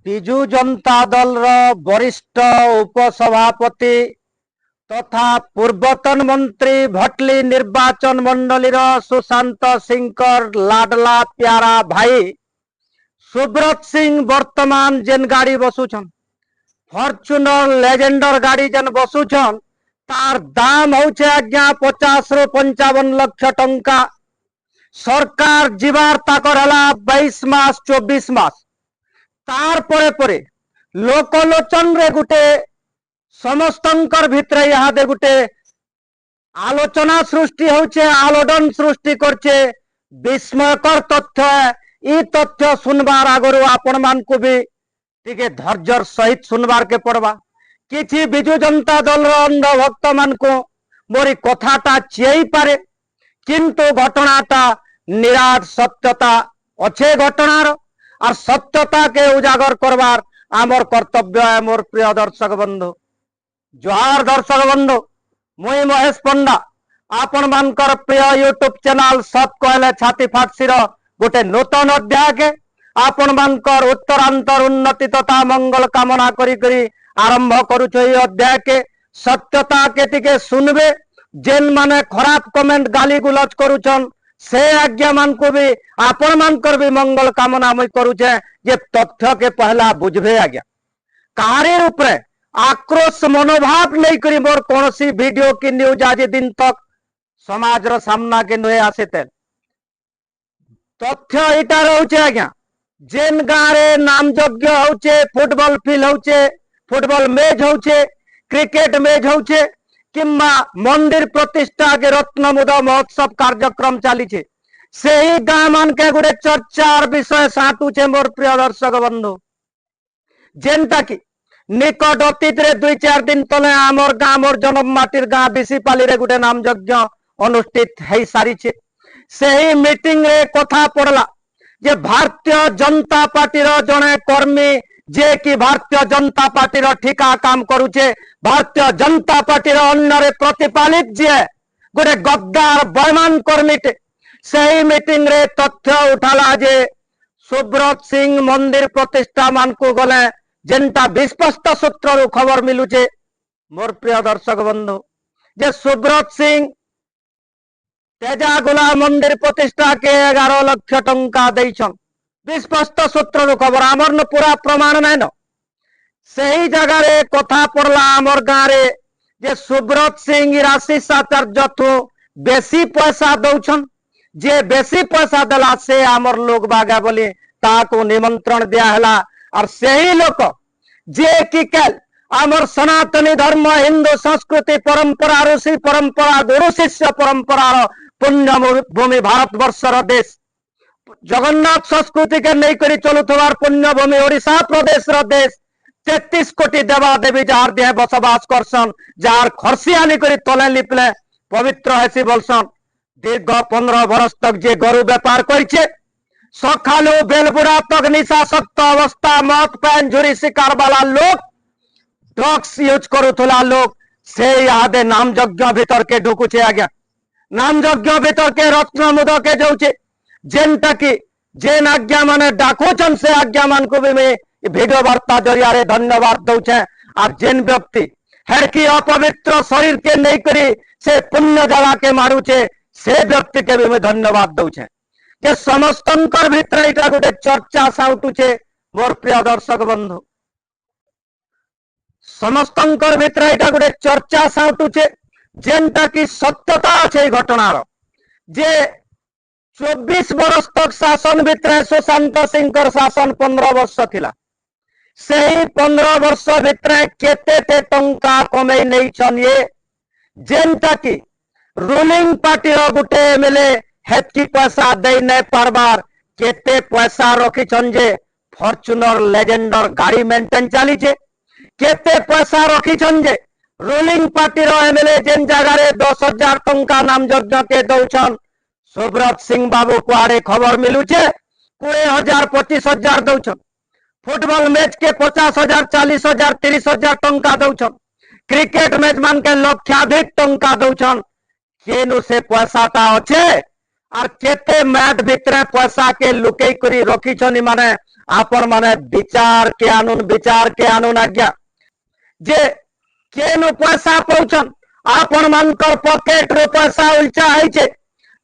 ବିଜୁ ଜନତା ଦଳର ବରିଷ୍ଠ ଉପସଭାପତି ତଥା ପୂର୍ବତନ ମନ୍ତ୍ରୀ ଭଟଲି ନିର୍ବାଚନ ମଣ୍ଡଳୀର ସୁଶାନ୍ତ ସିଂଙ୍କର ଲାଡଲା ପ୍ୟାରା ଭାଇ ସୁବ୍ରତ ସିଂ ବର୍ତ୍ତମାନ ଯେନ୍ ଗାଡ଼ି ବସୁଛନ୍ ଫର୍ଚୁନର ଲେଜେଣ୍ଡର ଗାଡ଼ି ଯେନ୍ ବସୁଛନ୍ तार दाम होचे आज्ञा 50 ରୁ 55 लक्ष टंका। सरकार जीवार ताकर हला 22 मास 24 मास तार परे परे लोकलोचन रे गुटे समस्तंकर भितरे यहाँ दे गुटे आलोचना सृष्टि होचे आलोडन सृष्टि करचे विस्मयकर तथ्य ई तथ्य सुनबार आगरु आपण मान को भी टिके धैर्यर सहित सुनबार के पड़वा। किछि बिजु जनता दल अंध भक्त मान को मोरी कथाटा चेई पारे किंतु घटनाटा निराट सत्यता अच्छे घटनार और सत्यता के उजागर करवार आमर कर्तव्य है। मोर प्रिय दर्शक बंधु जोहार दर्शक बंधु मुई महेश पंडा आपण मानकर प्रिय यूट्यूब चैनल सब कहले छाती फाटसी गोटे नूतन अध्याय के आपण मानकर उत्तरांतर उन्नति तथा मंगल कामना करी करी आरंभ करुछ अध्याय के सत्यता के टिके सुनबे जेन माने खराब कमेंट गाली गुलज करुछन से आज्ञा मान को भी आपण मानकर भी मंगल कामना मुई करुछे जे तथ्य के पहला बुझबे आज्ञा कार्य रूप रे आक्रोश मनोभाव नहीं करी मोर कोनसी वीडियो की न्यूज आज दिन तक समाज रो सामना के नुहे आसेते तथ्य इटा रहउछे आज्ञा जेन गारे नाम यज्ञ होचे फुटबॉल फील्ड होचे फुटबॉल मैच होचे क्रिकेट मैच होचे किंबा मंदिर प्रतिष्ठा के रत्न मुदा महोत्सव कार्यक्रम चली छे से ही गाँ मान के गोटे चर्चार विषय साटुचे मोर प्रिय दर्शक बंधु जेनटा की निकट अतीत रे 2-4 दिन तले आमर गाँ मोर जन्म माटीर गाँ बिसीपाली रे गोटे नाम यज्ञ अनुष्ठित है सारी छे से ही मीटिंग रे कथा पड़ला जे भारतीय जनता पार्टी रो जने कर्मी जे कि भारतीय जनता पार्टी रो ठिका काम करुचे भारतीय जनता पार्टी रो अन्य प्रतिपालित जे गोटे गद्दार बैमान कर्मी से ही मीटिंग रे तथ्य उठाला जे सुब्रत सिंह मंदिर प्रतिष्ठा मान को गले जेनटा विस्पष्ट सूत्र रू खबर मिलुचे मोर प्रिय दर्शक बंधु जे सुब्रत सिंह तेजागोला मंदिर प्रतिष्ठा के 11 लाख टंका देछन विस्पष्ट सूत्र रू खबर आमर न पूरा प्रमाण नाइन से ही जगह रे कथा पड़ला आमर गाँ रे जे सुब्रत सिंह आशीष आचार्य थो बेसी पैसा दौछन जे बेसी पैसा देला से आमर लोग बागा बोली ताको निमंत्रण दिया हला और से ही लोक जे कि कल आमर सनातनी धर्म हिंदू संस्कृति परंपरा ऋषि परंपरा गुरु शिष्य परंपरा पुण्य भूमि भारत वर्षर देश जगन्नाथ संस्कृति के नहीं करी चलुथवार पुण्य भूमि ओडिशा प्रदेश रो देश 33 कोटी देवा देवी जार देह बसवास करसन जार खरसियानी करी तले लिपले पवित्र हेसी बोलसन दीर्घ 15 वर्ष तक जे गरु व्यापार करिछे सखालू बेलबुड़ा तक निशासक्त अवस्था मत पैन झुरी शिकार वाला लोग ड्रग्स यूज करुथला लोग से यादे नाम यज्ञ भीतर के ढुकुचे आज्ञा नाम यज्ञ भीतर के रत्न मुद के जाउचे जेनटा की जेन आज्ञा माने डाकुचन से आज्ञा मान को भी मैं वीडियो वार्ता जरिया रे धन्यवाद दउछे और जेन व्यक्ति हेड़की अपवित्र शरीर के नहीं करी से पुण्य जला के मारुचे से व्यक्ति के भी मैं धन्यवाद दउछे जे समस्तंकर भितर इटा गोटे चर्चा साउटुचे मोर प्रिय दर्शक बंधु समस्तंकर भितर इटा गोटे चर्चा साउटुचे जेनटा की सत्यता अच्छे घटनार जे 24 वर्ष तक शासन भितर सुशांत सिंह शासन 15 वर्ष थिला से ही 15 वर्ष भितर केते टंका कमई नहीं छन ये जेनटा की रूलिंग पार्टी रो गुटे एमएलए हेतकी पैसा दे नहीं पारबार केते पैसा रखी छन जे फॉर्च्यूनर लेजेंडर गाड़ी मेंटेन चली छे केते पैसा रखी छन जे रूलिंग पार्टी रो एमएलए जेन जगह रे 10,000 टंका नाम यज्ञ के दउछन सुब्रत सिंह बाबू कुआड़े खबर मिलुचे 20,000 25,000 दउछन फुटबॉल मैच के 50,000 40,000 30,000 टंका दउछन क्रिकेट मैच मान के लक्षाधिक टंका दउछन केनु से पैसाटा अच्छे और केते मैच भितर पैसा के लुकई करी रखी छनी माने आपण माने विचार के आनुन आज्ञा जे केनु पैसा पहुंचन आपण मानकर पॉकेट रो पैसा उल्चा है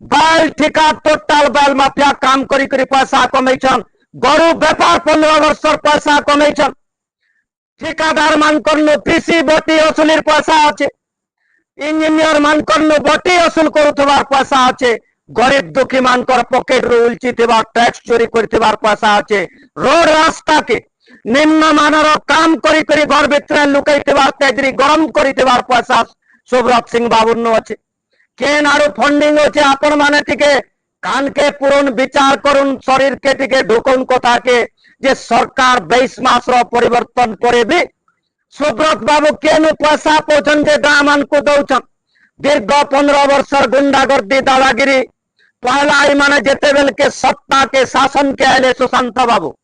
बाल ठिका टोटाल बाल माफिया काम करी करी पैसा कमेछन गरु व्यापार 15 वर्ष पैसा कमेछन ठिकादार मानकर पीसी बटी असुलिर पैसा अच्छे इंजीनियर मानकर बटी असुल करुथबार पैसा अच्छे गरीब दुखी मानकर पॉकेट रो उल्ची थिबार टैक्स चोरी करथिबार पैसा अच्छे रोड रास्ता के निम्न मानर काम करी करी घर भितर लुकाइथिबार तेजरी गरम करिथिबार पैसा सुब्रत सिंह बाबू नो अच्छे केन आरु फंडिंग अच्छे आपण माने टिके कान के पूर्ण विचार करुन शरीर के टिके ढुकुन कथा के जे सरकार 22 मास रो परिवर्तन करे भी सुब्रत बाबू केनु पैसा पहुंचन जे गाँ मान को दौछन दीर्घ 15 वर्ष गुंडागर्दी दादागिरी पहला माने जेते बेल के सत्ता के शासन के आले सुशांत बाबू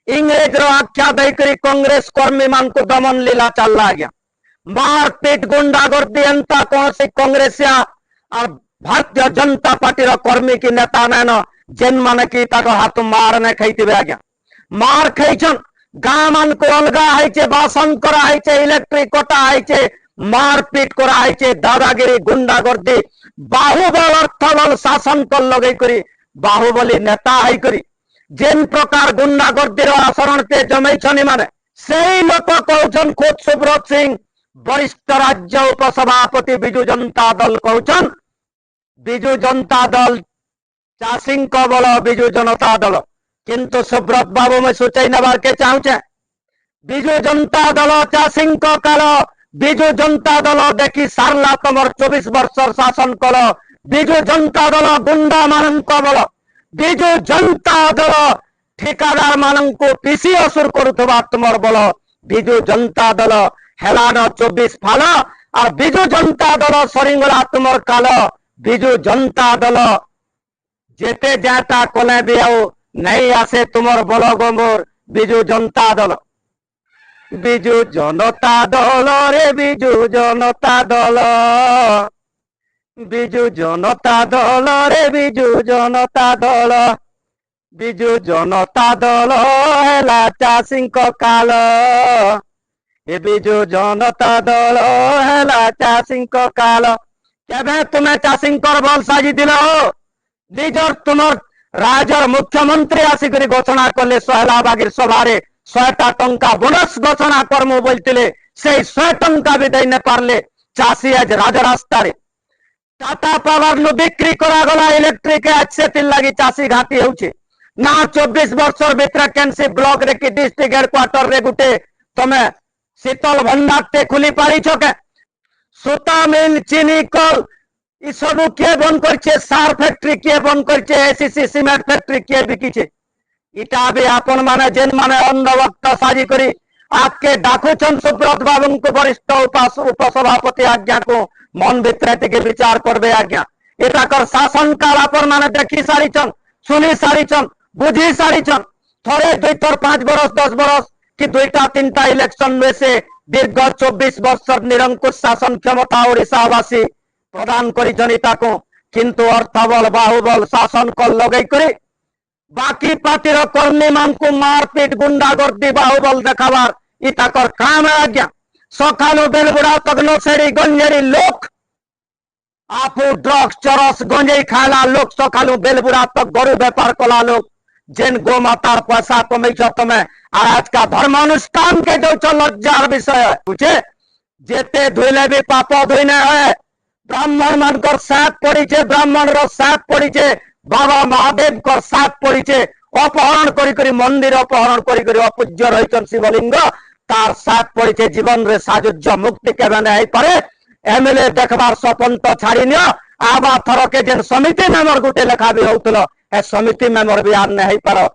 इंग्रेज रो आख्या दैकरी कांग्रेस कर्मी मान को दमन लीला चल गया मारपीट गुंडागर्दी अंता कौन सी कांग्रेसिया और भारतीय जनता पार्टी रो कर्मी की नेता नैन जेन माने की ताको हाथ मार ने खैतिबे आज्ञा मार खैछन गाँ मान को अलगा है बासन करा है इलेक्ट्रिक कटा है मारपीट करा है दादागिरी गुंडागर्दी बाहुबल अर्थबल शासन कर लगे करी बाहुबली नेता है करी जेन प्रकार गुंडागर्दी आचरण ते जमैछन माने सही लोक कहछन खुद सुब्रत सिंह वरिष्ठ राज्य उपसभापति विजु जनता दल कहछन विजु जनता दल चाषी बल विजु जनता दल किंतु सुब्रत बाबू में सूचई नबार के चाहूचे विजु जनता दल चाषी काल विजु जनता दल देखी सारला तमर 24 वर्ष शासन कल विजु जनता दल गुंडा मान बल विजु जनता दल ठिकादार मान पीसी असुर करुवा तुमर बल विजु जनता दल हेलान 24 फाल और विजु जनता दल सरीगला तुमर काल विजु जनता दल जेते जाता कले भी आओ नहीं आसे तुमर बल गमर विजु जनता दल विजु जनता दल रे विजु जनता दल विजु जनता दल रे विजु जनता दल विजु जनता दल हेला चाषी काल ए विजु जनता दल हेला चाषी काल केबे तुम्हें चाषी बल साजी दिल हो निजर तुमर राजर मुख्यमंत्री आसिक घोषणा कले सहलाबागिर सभारे 100टा टंका बोनस घोषणा करमु बोलते से 100 टंका भी दे न पारले चाषी आज राजरास्ता टाटा पावर नु बिक्री करा गला इलेक्ट्रिक आज से लगी चाषी घाटी होउछे ना 24 वर्ष भीतर केनसी ब्लॉक रे की डिस्ट्रिक्ट हेडक्वार्टर रे गुटे तमे शीतल भंडार ते खुली पारी छके सूता मिल चीनी कल इ सब किए बंद करछे सार फैक्ट्री किए बंद करछे एसीसी सीमेंट फैक्ट्री किए बिकिछे इटा भी आपण माने जेन माने अंधभक्त साजी करी आपके डाकुचन सुब्रत बाबू को वरिष्ठ उपसभापति आज्ञा को मन भितर के विचार करबे आज्ञा एटा कर शासन काल आपण माने देखी सारीचन सुनी सारीचन बुझी सारीचन थोड़े 2 थर 5 बरस 10 बरस कि 2टा 3टा इलेक्शन में से दीर्घ 24 वर्ष निरंकुश शासन क्षमता ओडिशावासी प्रदान करी जनता को किंतु अर्थबल बाहुबल शासन को लगे करी बाकी पार्टी कर्मी मान को मारपीट गुंडागर्दी बाहुबल देखाबार इता कर काम है आज्ञा सकालू बेलबुड़ा तक नसेड़ी गंजेरी लोक आपू ड्रग्स चरस गंजेई खाला लोक सकालू बेलबुड़ा तक गरु व्यापार कला लोक जेन गोमातार पैसा कमे तुम्हें आज का धर्मानुष्ठान के जो लज्जार विषय पूछे जेते धुले भी पाप धुने है ब्राह्मण मानकर साथ पड़ी ब्राह्मण रो साथ पड़ी बाबा महादेव कर साथ पड़ी अपहरण करी मंदिर अपहरण करी अपूज्य रही शिवलिंग तार साथ पड़ी जीवन रे साजुज्य मुक्ति के नहीं पारे एमएलए देखबार सपन तो छाड़ी नियो आबा थर के जेन समिति मेंबर गुटे लेखा भी होतलो ए समिति मेंबर भी आर नहीं पारो